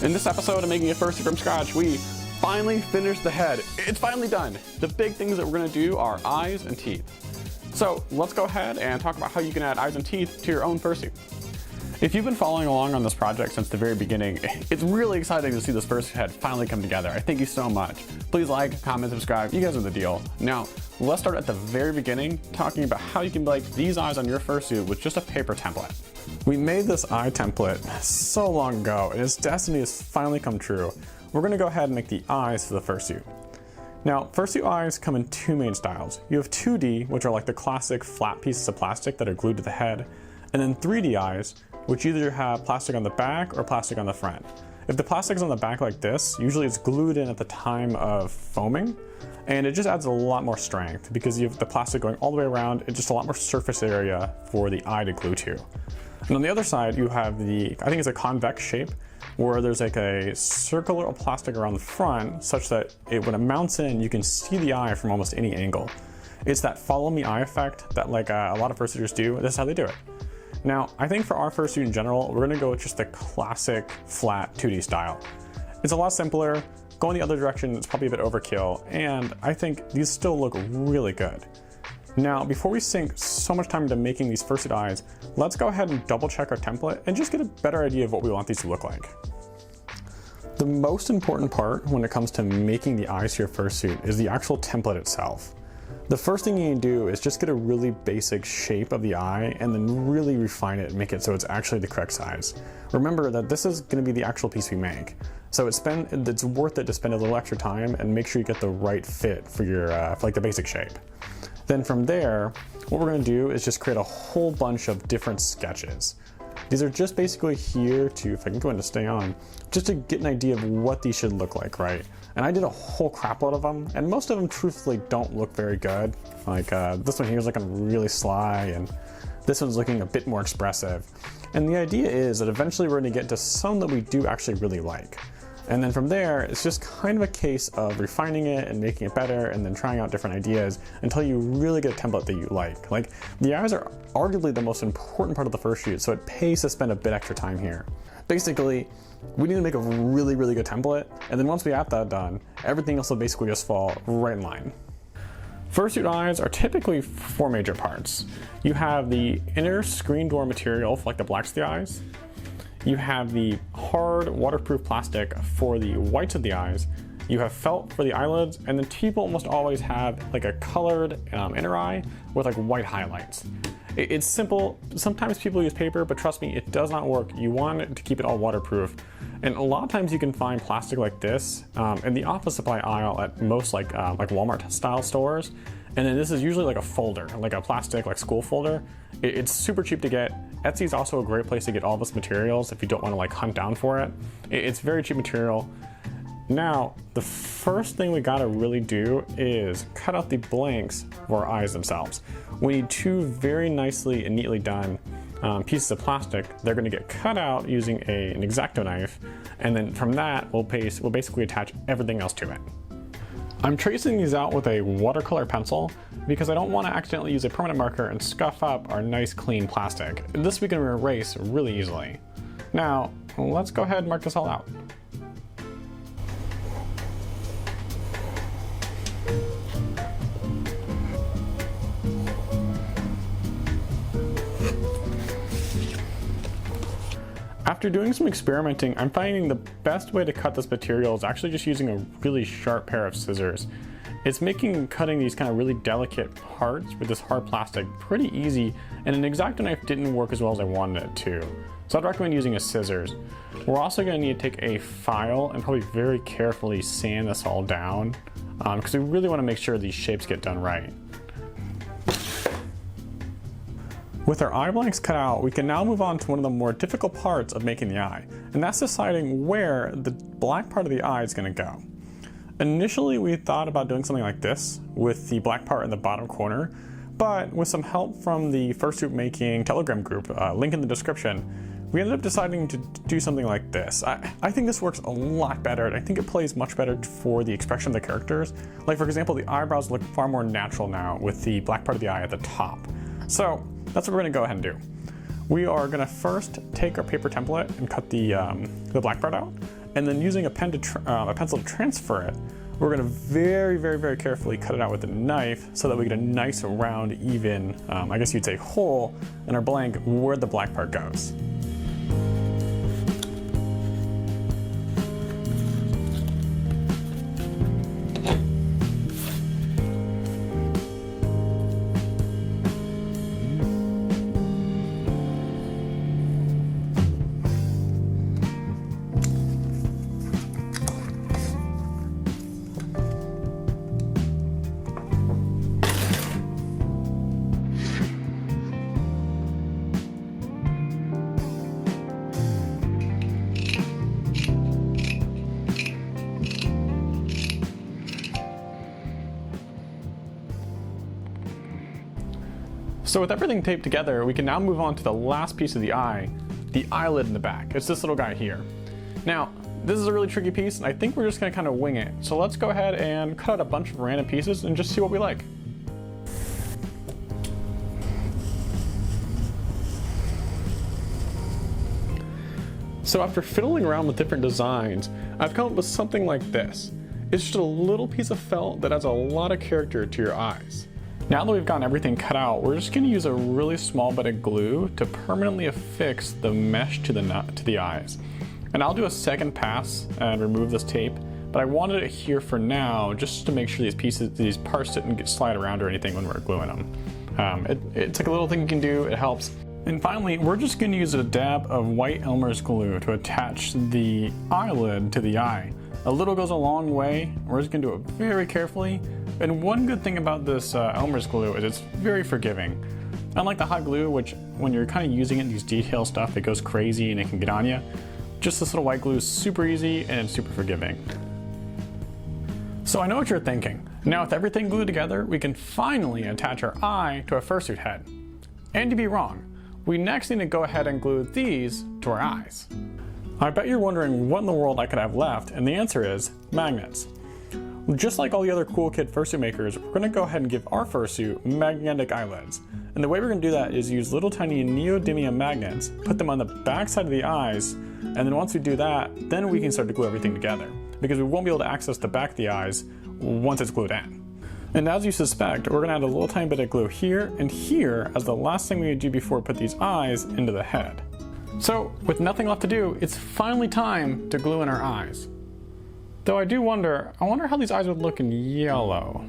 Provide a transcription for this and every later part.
In this episode of Making a Fursuit from Scratch, we finally finished the head. It's finally done. The big things that we're gonna do are eyes and teeth. So let's go ahead and talk about how you can add eyes and teeth to your own fursuit. If you've been following along on this project since the very beginning, it's really exciting to see this fursuit head finally come together. I thank you so much. Please like, comment, subscribe. You guys are the deal. Now, let's start at the very beginning, talking about how you can make these eyes on your fursuit with just a paper template. We made this eye template so long ago, and its destiny has finally come true. We're gonna go ahead and make the eyes for the fursuit. Now, fursuit eyes come in two main styles. You have 2D, which are like the classic flat pieces of plastic that are glued to the head, and then 3D eyes, which either have plastic on the back or plastic on the front. If the plastic is on the back like this, usually it's glued in at the time of foaming, and it just adds a lot more strength because you have the plastic going all the way around. It's just a lot more surface area for the eye to glue to. And on the other side, you have the, I think it's a convex shape, where there's like a circular plastic around the front such that when it mounts in, you can see the eye from almost any angle. It's that follow me eye effect that like a lot of fursuiters do. This is how they do it. Now, I think for our fursuit in general, we're gonna go with just the classic flat 2D style. It's a lot simpler. Going the other direction is probably a bit overkill, and I think these still look really good. Now, before we sink so much time into making these fursuit eyes, let's go ahead and double check our template and just get a better idea of what we want these to look like. The most important part when it comes to making the eyes to your fursuit is the actual template itself. The first thing you need to do is just get a really basic shape of the eye and then really refine it and make it so it's actually the correct size. Remember that this is going to be the actual piece we make. So it's worth it to spend a little extra time and make sure you get the right fit for your for like the basic shape. Then from there, what we're going to do is just create a whole bunch of different sketches. These are just basically here to, if I can go into stay on, just to get an idea of what these should look like, right? And I did a whole crap load of them, and most of them truthfully don't look very good. Like this one here is looking really sly, and this one's looking a bit more expressive. And the idea is that eventually we're going to get to some that we do actually really like. And then from there, it's just kind of a case of refining it and making it better and then trying out different ideas until you really get a template that you like. Like, the eyes are arguably the most important part of the fursuit, so it pays to spend a bit extra time here. Basically, we need to make a really, really good template, and then once we have that done, everything else will basically just fall right in line. Fursuit eyes are typically four major parts. You have the inner screen door material for like the blacks of the eyes. You have the hard waterproof plastic for the whites of the eyes. You have felt for the eyelids, and then people almost always have like a colored inner eye with like white highlights. It's simple. Sometimes people use paper, but trust me, it does not work. You want it to keep it all waterproof. And a lot of times you can find plastic like this in the office supply aisle at most like Walmart style stores. And then this is usually like a folder, like a plastic like school folder. It's super cheap to get. Etsy is also a great place to get all this materials if you don't want to like hunt down for it. It's very cheap material. Now, the first thing we gotta really do is cut out the blanks for our eyes themselves. We need two very nicely and neatly done pieces of plastic. They're gonna get cut out using an X-Acto knife, and then from that, we'll basically attach everything else to it. I'm tracing these out with a watercolor pencil because I don't want to accidentally use a permanent marker and scuff up our nice clean plastic. This we can erase really easily. Now, let's go ahead and mark this all out. After doing some experimenting, I'm finding the best way to cut this material is actually just using a really sharp pair of scissors. It's making cutting these kind of really delicate parts with this hard plastic pretty easy, and an X-Acto knife didn't work as well as I wanted it to. So I'd recommend using a scissors. We're also going to need to take a file and probably very carefully sand this all down because we really want to make sure these shapes get done right. With our eye blanks cut out, we can now move on to one of the more difficult parts of making the eye, and that's deciding where the black part of the eye is going to go. Initially, we thought about doing something like this, with the black part in the bottom corner, but with some help from the Fursuit Making Telegram group, link in the description, we ended up deciding to do something like this. I think this works a lot better, and I think it plays much better for the expression of the characters. Like, for example, the eyebrows look far more natural now with the black part of the eye at the top. So that's what we're gonna go ahead and do. We are gonna first take our paper template and cut the black part out, and then using a pencil to transfer it, we're gonna very carefully cut it out with a knife so that we get a nice round, even, I guess you'd say hole in our blank where the black part goes. So with everything taped together, we can now move on to the last piece of the eye, the eyelid in the back. It's this little guy here. Now, this is a really tricky piece, and I think we're just gonna kind of wing it. So let's go ahead and cut out a bunch of random pieces and just see what we like. So after fiddling around with different designs, I've come up with something like this. It's just a little piece of felt that adds a lot of character to your eyes. Now that we've gotten everything cut out, we're just gonna use a really small bit of glue to permanently affix the mesh to the eyes. And I'll do a second pass and remove this tape, but I wanted it here for now just to make sure these parts didn't slide around or anything when we're gluing them. It's like a little thing you can do, it helps. And finally, we're just gonna use a dab of white Elmer's glue to attach the eyelid to the eye. A little goes a long way. We're just gonna do it very carefully. And one good thing about this Elmer's glue is it's very forgiving. Unlike the hot glue, which when you're kind of using it in these detail stuff, it goes crazy and it can get on you. Just this little white glue is super easy and it's super forgiving. So I know what you're thinking. Now with everything glued together, we can finally attach our eye to a fursuit head. And to be wrong, we next need to go ahead and glue these to our eyes. I bet you're wondering what in the world I could have left, and the answer is magnets. Just like all the other cool kid fursuit makers, we're gonna go ahead and give our fursuit magnetic eyelids. And the way we're gonna do that is use little tiny neodymium magnets, put them on the back side of the eyes, and then once we do that, then we can start to glue everything together. Because we won't be able to access the back of the eyes once it's glued in. And as you suspect, we're gonna add a little tiny bit of glue here and here as the last thing we would do before we put these eyes into the head. So, with nothing left to do, it's finally time to glue in our eyes. Though I wonder how these eyes would look in yellow.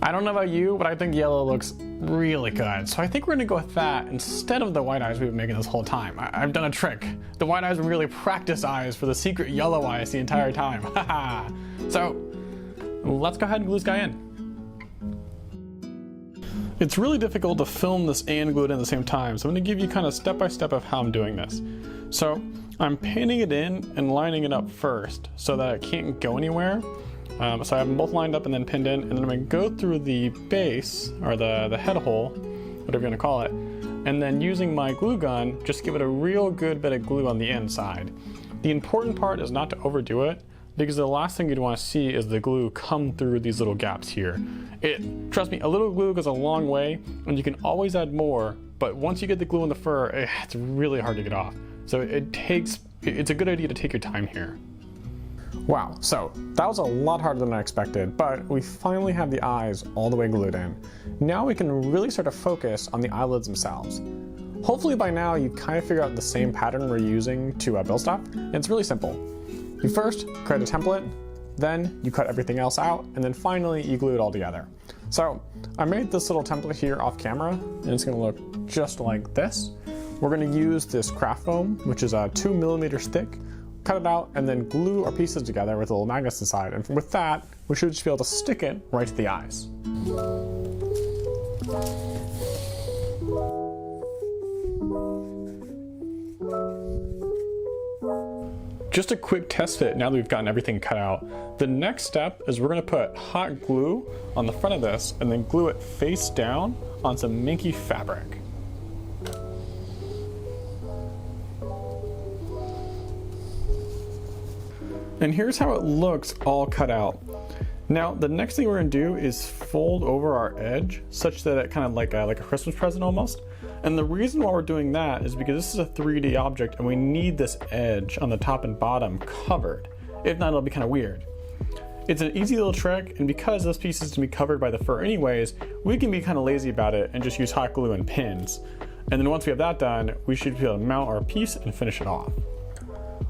I don't know about you, but I think yellow looks really good. So I think we're gonna go with that instead of the white eyes we've been making this whole time. I've done a trick. The white eyes were really practice eyes for the secret yellow eyes the entire time. Haha. So, let's go ahead and glue this guy in. It's really difficult to film this and glue it in at the same time, so I'm going to give you kind of step by step of how I'm doing this. So I'm painting it in and lining it up first so that it can't go anywhere. So I have them both lined up and then pinned in, and then I'm going to go through the base, or the head hole, whatever you're going to call it, and then using my glue gun, just give it a real good bit of glue on the inside. The important part is not to overdo it, because the last thing you'd want to see is the glue come through these little gaps here. Trust me, a little glue goes a long way, and you can always add more, but once you get the glue in the fur, it's really hard to get off. So it's a good idea to take your time here. Wow, so that was a lot harder than I expected, but we finally have the eyes all the way glued in. Now we can really start to focus on the eyelids themselves. Hopefully by now you kind of figure out the same pattern we're using to build stuff, and it's really simple. You first create a template, then you cut everything else out, and then finally you glue it all together. So I made this little template here off camera, and it's gonna look just like this. We're gonna use this craft foam, which is 2 millimeters thick, cut it out, and then glue our pieces together with little magnets inside. And with that, we should just be able to stick it right to the eyes. Just a quick test fit now that we've gotten everything cut out. The next step is we're gonna put hot glue on the front of this and then glue it face down on some minky fabric. And here's how it looks all cut out. Now, the next thing we're gonna do is fold over our edge such that it kind of like a Christmas present almost. And the reason why we're doing that is because this is a 3D object and we need this edge on the top and bottom covered. If not, it'll be kind of weird. It's an easy little trick, and because this piece is to be covered by the fur anyways, we can be kind of lazy about it and just use hot glue and pins. And then once we have that done, we should be able to mount our piece and finish it off.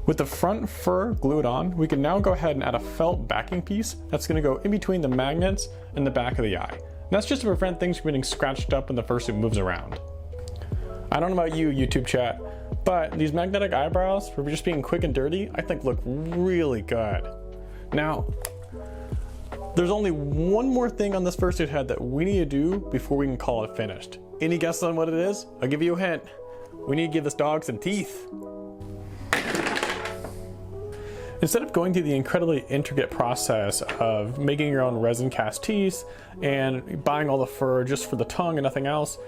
With the front fur glued on, we can now go ahead and add a felt backing piece that's going to go in between the magnets and the back of the eye. And that's just to prevent things from getting scratched up when the fursuit moves around. I don't know about you, YouTube chat, but these magnetic eyebrows, for just being quick and dirty, I think look really good. Now, there's only one more thing on this fursuit head that we need to do before we can call it finished. Any guesses on what it is? I'll give you a hint. We need to give this dog some teeth. Instead of going through the incredibly intricate process of making your own resin cast teeth and buying all the fur just for the tongue and nothing else,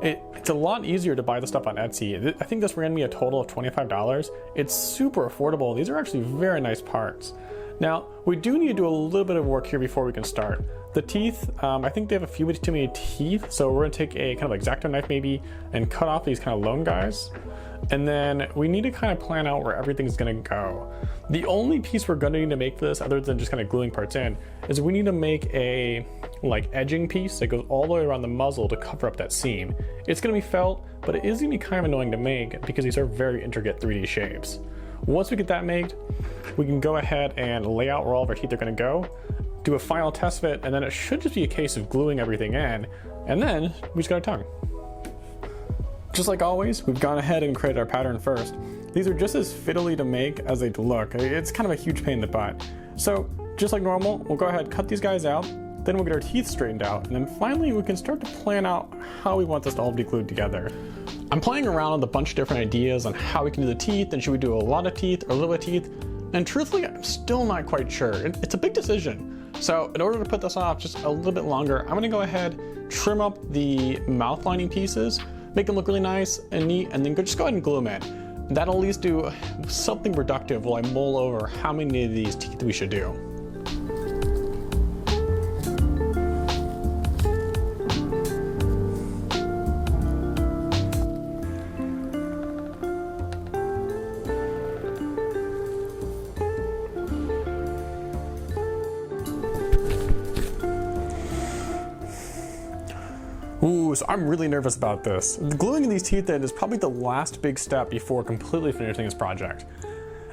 it's a lot easier to buy the stuff on Etsy. I think this ran me a total of $25. It's super affordable. These are actually very nice parts. Now, we do need to do a little bit of work here before we can start. The teeth, I think they have a few bit too many teeth, so we're gonna take a kind of X-Acto knife maybe and cut off these kind of lone guys. And then we need to kind of plan out where everything's gonna go. The only piece we're gonna need to make for this, other than just kind of gluing parts in, is we need to make a like edging piece that goes all the way around the muzzle to cover up that seam. It's gonna be felt, but it is gonna be kind of annoying to make because these are very intricate 3D shapes. Once we get that made, we can go ahead and lay out where all of our teeth are gonna go, do a final test fit, and then it should just be a case of gluing everything in, and then we just got our tongue. Just like always, we've gone ahead and created our pattern first. These are just as fiddly to make as they look. It's kind of a huge pain in the butt. So just like normal, we'll go ahead and cut these guys out, then we'll get our teeth straightened out, and then finally we can start to plan out how we want this to all be glued together. I'm playing around with a bunch of different ideas on how we can do the teeth, and should we do a lot of teeth or a little bit of teeth, and truthfully, I'm still not quite sure. It's a big decision. So in order to put this off just a little bit longer, I'm gonna go ahead, trim up the mouth lining pieces, make them look really nice and neat, and then just go ahead and glue them in. That'll at least do something productive while I mull over how many of these teeth we should do. Ooh, so I'm really nervous about this. Gluing these teeth in is probably the last big step before completely finishing this project.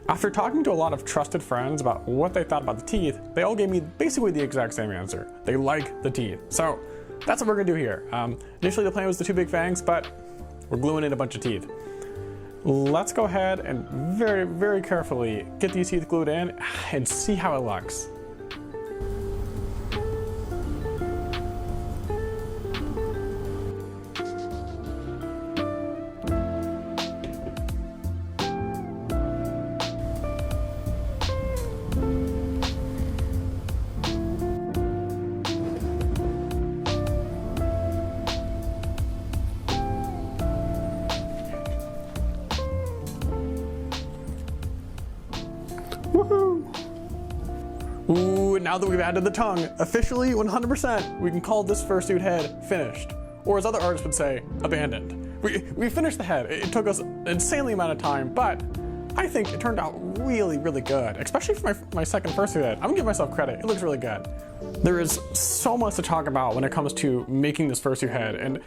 After talking to a lot of trusted friends about what they thought about the teeth, they all gave me basically the exact same answer. They like the teeth. So that's what we're gonna do here. Initially the plan was the two big fangs, but we're gluing in a bunch of teeth. Let's go ahead and very, very carefully get these teeth glued in and see how it looks. Woohoo! Ooh, now that we've added the tongue, officially 100%, we can call this fursuit head finished. Or as other artists would say, abandoned. We finished the head. It took us an insanely amount of time, but I think it turned out really, really good, especially for my second fursuit head. I'm gonna give myself credit, it looks really good. There is so much to talk about when it comes to making this fursuit head, and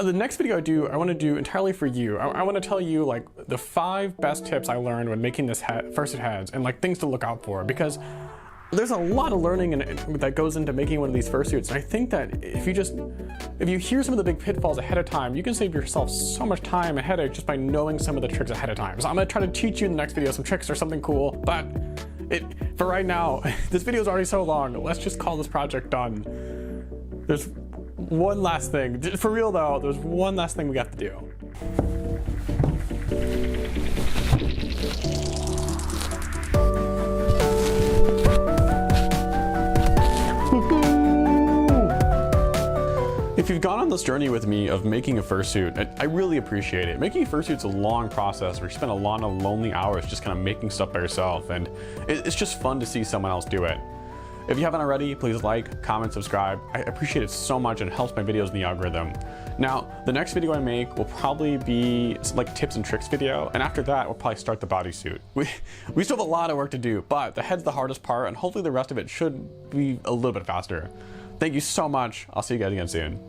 the next video I want to do entirely for you. I want to tell you like the 5 best tips I learned when making this fursuit heads and like things to look out for, because there's a lot of learning that goes into making one of these fursuits. And I think that if you hear some of the big pitfalls ahead of time, you can save yourself so much time and headache just by knowing some of the tricks ahead of time. So I'm gonna try to teach you in the next video some tricks or something cool, but for right now, this video is already so long. Let's just call this project done. There's one last thing. For real though, there's one last thing we got to do. If you've gone on this journey with me of making a fursuit, I really appreciate it. Making a fursuit's a long process where you spend a lot of lonely hours just kind of making stuff by yourself, and it's just fun to see someone else do it. If you haven't already, please like, comment, subscribe. I appreciate it so much and it helps my videos in the algorithm. Now, the next video I make will probably be like tips and tricks video, and after that, we'll probably start the bodysuit. We still have a lot of work to do, but the head's the hardest part, and hopefully the rest of it should be a little bit faster. Thank you so much. I'll see you guys again soon.